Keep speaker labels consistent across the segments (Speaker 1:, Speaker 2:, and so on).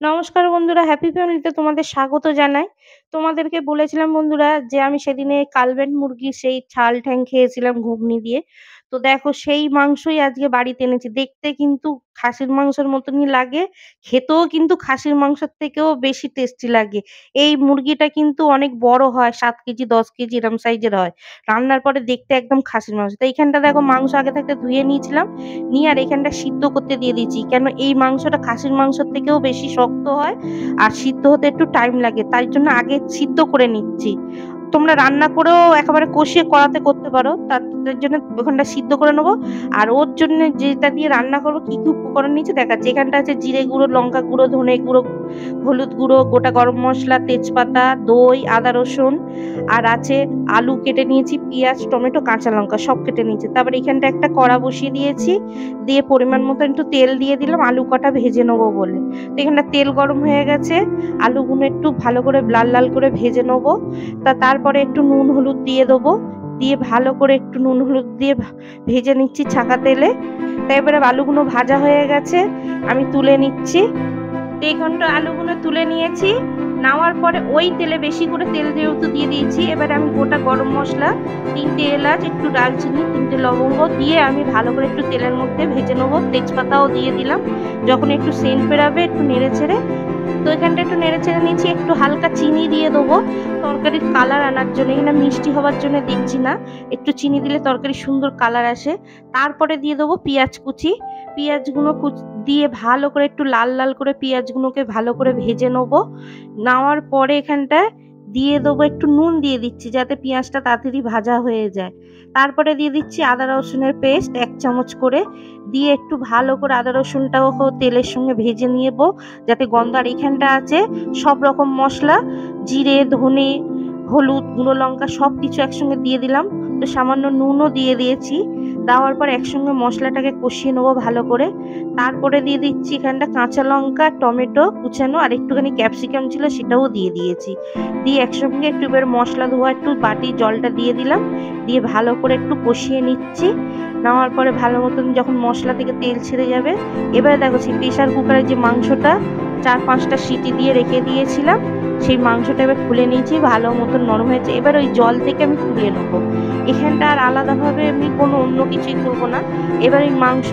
Speaker 1: নমস্কার বন্ধুরা, হ্যাপি ফ্যামিলিতে তোমাদের স্বাগত জানাই। তোমাদেরকে বলেছিলাম বন্ধুরা যে আমি সেদিনে কালভেন্ট মুরগির সেই ছাল ঠ্যাং খেয়েছিলাম ঘুগনি দিয়ে। তো দেখো সেই মাংসই আজকে বাড়িতে এনেছি। দেখতে কিন্তু খাসির মাংসের মতনই লাগে, খেতেও কিন্তু খাসির মাংসের থেকেও বেশি টেস্টি লাগে। এই মুরগিটা কিন্তু অনেক বড় হয়, ৭ কেজি ১০ কেজি এরম সাইজের হয়। রান্নার পরে দেখতে একদম খাসির মাংস। তো এইখানটা দেখো মাংস আগে থাকতে ধুয়ে নিয়েছিলাম। নিয়ে আর এখানটা সিদ্ধ করতে দিয়ে দিয়েছি। কেন এই মাংসটা খাসির মাংসের থেকেও বেশি শক্ত হয় আর সিদ্ধ হতে একটু টাইম লাগে। তাই জন্য আগে সিদ্ধ করে নিচ্ছি। তোমরা রান্না করেও একেবারে কষিয়ে কড়াতে করতে পারো। তার জন্য ওখানটা সিদ্ধ করে নেবো। আর ওর জন্য যেটা দিয়ে রান্না করবো কি কি উপকরণ নিয়েছি দেখাচ্ছি। এখানটা আছে জিরে গুঁড়ো, লঙ্কা গুঁড়ো, ধনে গুঁড়ো, হলুদ গুঁড়ো, গোটা গরম মশলা, তেজপাতা, দই, আদা রসুন, আর আছে আলু কেটে নিয়েছি, পেঁয়াজ, টমেটো, কাঁচা লঙ্কা সব কেটে নিয়েছি। তারপর এখানটা একটা কড়া বসিয়ে দিয়েছি, দিয়ে পরিমাণ মতো একটু তেল দিয়ে দিলাম আলু কটা ভেজে নেবো বলে। তো এখানটা তেল গরম হয়ে গেছে, আলুগুলো একটু ভালো করে লাল লাল করে ভেজে নেবো। তারপরে একটু নুন হলুদ দিয়ে দেবো, দিয়ে ভালো করে একটু নুন হলুদ দিয়ে ভেজে নিচ্ছি ছাকা তেলে। তাই এবারে আলুগুলো ভাজা হয়ে গেছে, আমি তুলে নিচ্ছি। এইখানটা আলুগুলো তুলে নিয়েছি। নেওয়ার পরে ওই তেলে বেশি করে তেল যেহেতু দিয়ে দিয়েছি, এবারে আমি গোটা গরম মশলা, ৩টে এলাচ, একটু দারচিনি, ৩টে লবঙ্গ দিয়ে আমি ভালো করে একটু তেলের মধ্যে ভেজে নেবো। তেজপাতাও দিয়ে দিলাম। যখন একটু সেন্ট বেরাবে একটু নেড়ে ছেড়ে, তো এখানটা একটু নেড়ে ছেড়ে নিচ্ছি। একটু হালকা চিনি দিয়ে দেবো তরকারির কালার আনার জন্য। এখানে মিষ্টি হওয়ার জন্য দিচ্ছি না, একটু চিনি দিলে তরকারি সুন্দর কালার আসে। তারপরে দিয়ে দেবো পেঁয়াজ কুচি। পেঁয়াজগুলো দিয়ে ভালো করে একটু লাল লাল করে পেঁয়াজগুলোকে ভালো করে ভেজে নেবো। নেওয়ার পরে এখানটায় দিয়ে দেবো একটু নুন দিয়ে দিচ্ছি যাতে পেঁয়াজটা তাড়াতাড়ি ভাজা হয়ে যায়। তারপরে দিয়ে দিচ্ছি আদা রসুনের পেস্ট ১ চামচ করে, দিয়ে একটু ভালো করে আদা রসুনটাও তেলের সঙ্গে ভেজে নেবো যাতে গন্ধ। আর এখানটা আছে সব রকম মশলা, জিরে, ধনে, হলুদ, গুঁড়ো লঙ্কা সবকিছু একসঙ্গে দিয়ে দিলাম। তো সামান্য নুনও দিয়ে দিয়েছি। দেওয়ার পর একসঙ্গে মশলাটাকে কষিয়ে নেবো ভালো করে। তারপরে দিয়ে দিচ্ছি এখানটা কাঁচা লঙ্কা, টমেটো কুচানো, আর একটুখানি ক্যাপসিকাম ছিল সেটাও দিয়ে দিয়েছি। দিয়ে একসঙ্গে একটু এবার মশলা ধোয়া একটু বাটি জলটা দিয়ে দিলাম, দিয়ে ভালো করে একটু কষিয়ে নিচ্ছি। নেওয়ার পরে ভালো মতন যখন মশলা থেকে তেল ছেড়ে যাবে, এবারে দেখো সেই প্রেশার কুকারে যে মাংসটা ৪-৫টা সিটি দিয়ে রেখে দিয়েছিলাম, সেই মাংসটা এবার খুলে নিয়েছি, ভালো মতন নরম হয়েছে। এবার ওই জল থেকে আমি তুলে নেবো। এখানটা আর আলাদাভাবে আমি কোনো অন্য কিছুই করবো না। এবার এই মাংস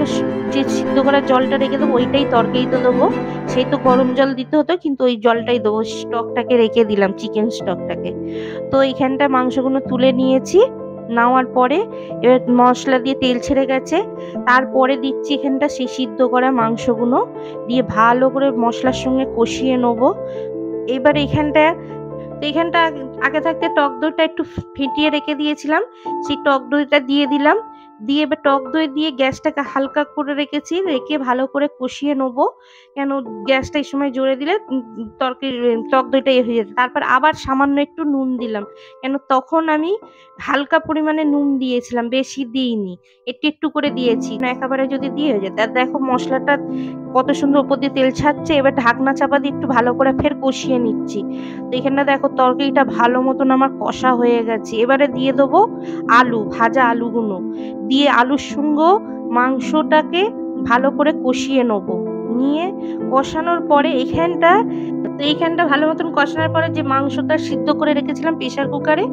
Speaker 1: যে সিদ্ধ করা জলটা রেখে দেবো ওইটাই তরকারিতে দেবো। সেই তো গরম জল দিতে হতো, কিন্তু ওই জলটাই দেবো। স্টকটাকে রেখে দিলাম, চিকেন স্টকটাকে। তো এইখানটা মাংসগুলো তুলে নিয়েছি। নেওয়ার পরে এবার মশলা দিয়ে তেল ছেড়ে গেছে, তারপরে দিচ্ছি এখানটা সেই সিদ্ধ করা মাংসগুলো দিয়ে ভালো করে মশলার সঙ্গে কষিয়ে নেবো। এবার এখানটা আগে থাকতে টক দইটা একটু ফেটিয়ে রেখে দিয়েছিলাম, সেই টক দইটা দিয়ে দিলাম। দিয়ে এবার টক দই দিয়ে গ্যাসটাকে হালকা করে রেখেছি, রেখে ভালো করে কষিয়ে নেবো। কেন গ্যাসটা এই সময় জোরে দিলে তরকারি টক দইটা হয়ে যেত। তারপর আবার সামান্য একটু নুন দিলাম, কেন তখন আমি হালকা পরিমাণে নুন দিয়েছিলাম, বেশি দিইনি, একটু একটু করে দিয়েছি না, একেবারে যদি দিয়ে হয়ে যেত। আর দেখো মশলাটা কত সুন্দর উপর দিয়ে তেল ছাড়ছে। এবার ঢাকনা চাপা দিয়ে একটু ভালো করে ফের কষিয়ে নিচ্ছি। তো এখানটা দেখো তরকারিটা ভালো মতন আমার কষা হয়ে গেছে। এবারে দিয়ে দেবো আলু, ভাজা আলুগুলো দিয়ে আলুর সঙ্গে মাংসটাকে ভালো করে কষিয়ে নেবো। নিয়ে কষানোর পরে এইখানটা ভালো মতন কষানোর পরে যে মাংসটা সিদ্ধ করে রেখেছিলাম প্রেশার কুকারে,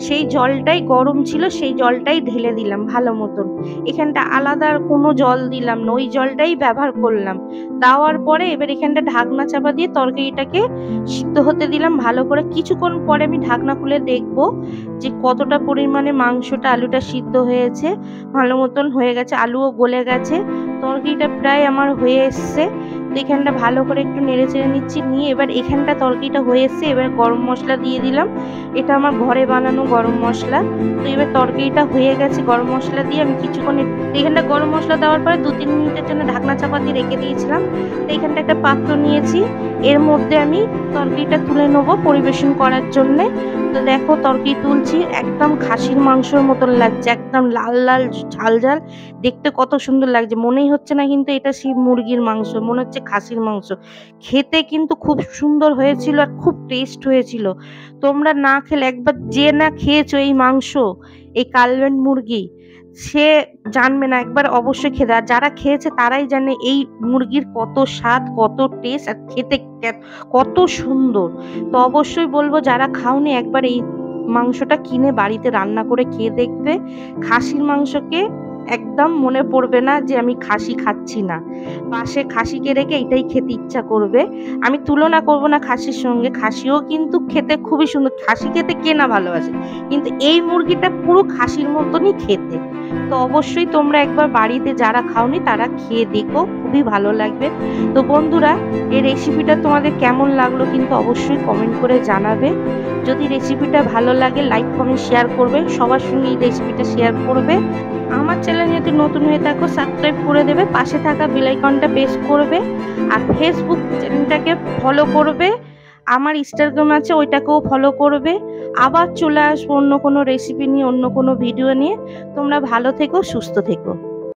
Speaker 1: সেই জলটাই গরম ছিল, সেই জলটাই ঢেলে দিলাম ভালো মতন। এখানটা আলাদা আর কোনো জল দিলাম না, ওই জলটাই ব্যবহার করলাম। দেওয়ার পরে এবার এখানটা ঢাকনা চাপা দিয়ে তরকারিটাকে সিদ্ধ হতে দিলাম ভালো করে। কিছুক্ষণ পরে আমি ঢাকনা খুলে দেখবো যে কতটা পরিমাণে মাংসটা আলুটা সিদ্ধ হয়েছে। ভালো মতন হয়ে গেছে, আলুও গলে গেছে, তরকারিটা প্রায় আমার হয়ে এসছে। তো এখানটা ভালো করে একটু নেড়ে চেড়ে নিচ্ছি। নিয়ে এবার এখানটা তরকারিটা হয়ে এসছে, এবার গরম মশলা দিয়ে দিলাম। এটা আমার ঘরে বানানো গরম মশলা। তো এবার তরকারিটা হয়ে গেছে, গরম মশলা দিয়ে আমি কিছুক্ষণ এখানটা গরম মশলা দেওয়ার পরে ২-৩ মিনিটের জন্য ঢাকনা চাপা দিয়ে রেখে দিয়েছিলাম। তো এখানটা একটা পাত্র নিয়েছি, এর মধ্যে আমি তরকারিটা তুলে নেবো পরিবেশন করার জন্যে। তো দেখো তরকারি তুলছি, একদম খাসির মাংসের মতন লাগছে, একদম লাল লাল ঝাল ঝাল, দেখতে কত সুন্দর লাগছে। মনেই হচ্ছে না কিন্তু এটা সেই মুরগির মাংস, মনে হচ্ছে খাসির মাংস। খেতে কিন্তু খুব সুন্দর হয়েছিল আর খুব টেস্ট হয়েছিল। তোমরা না খেলে একবার, যে না খেয়েছো এই মাংস, এই কালভেন্ট মুরগি, সে জানবে না, একবার অবশ্যই খেতে। আর যারা খেয়েছে তারাই জানে এই মুরগির কত স্বাদ, কত টেস্ট, আর খেতে কত সুন্দর। তো অবশ্যই বলবো যারা খাওনি একবার এই মাংসটা কিনে বাড়িতে রান্না করে খেয়ে দেখবে। খাসির মাংসকে একদম মনে পড়বে না যে আমি খাসি খাচ্ছি না। পাশে খাসিকে রেখে এটাই খেতে ইচ্ছা করবে। আমি তুলনা করব না খাসির সঙ্গে, খাসিও কিন্তু খেতে খুবই সুন্দর। খাসি খেতে কে না ভালোবাসে? কিন্তু এই মুরগিটা পুরো খাসির মতনই খেতে। তো অবশ্যই তোমরা একবার বাড়িতে যারা খাওনি তারা খেয়ে দেখো, খুবই ভালো লাগবে। তো বন্ধুরা, এই রেসিপিটা তোমাদের কেমন লাগলো কিন্তু অবশ্যই কমেন্ট করে জানাবে। যদি রেসিপিটা ভালো লাগে লাইক কমেন্ট শেয়ার করবে, সবার সঙ্গে এই রেসিপিটা শেয়ার করবে। আমার চ্যানেল যদি নতুন হয়ে থাকো সাবস্ক্রাইব করে দেবে, পাশে থাকা বেল আইকনটা প্রেস করবে, আর ফেসবুক চ্যানেলটাকে ফলো করবে। আমার ইনস্টাগ্রাম আছে, ওইটাকেও ফলো করবে। আবার চলে আসবো অন্য কোনো রেসিপি নিয়ে, অন্য কোনো ভিডিও নিয়ে। তোমরা ভালো থেকো, সুস্থ থেকো।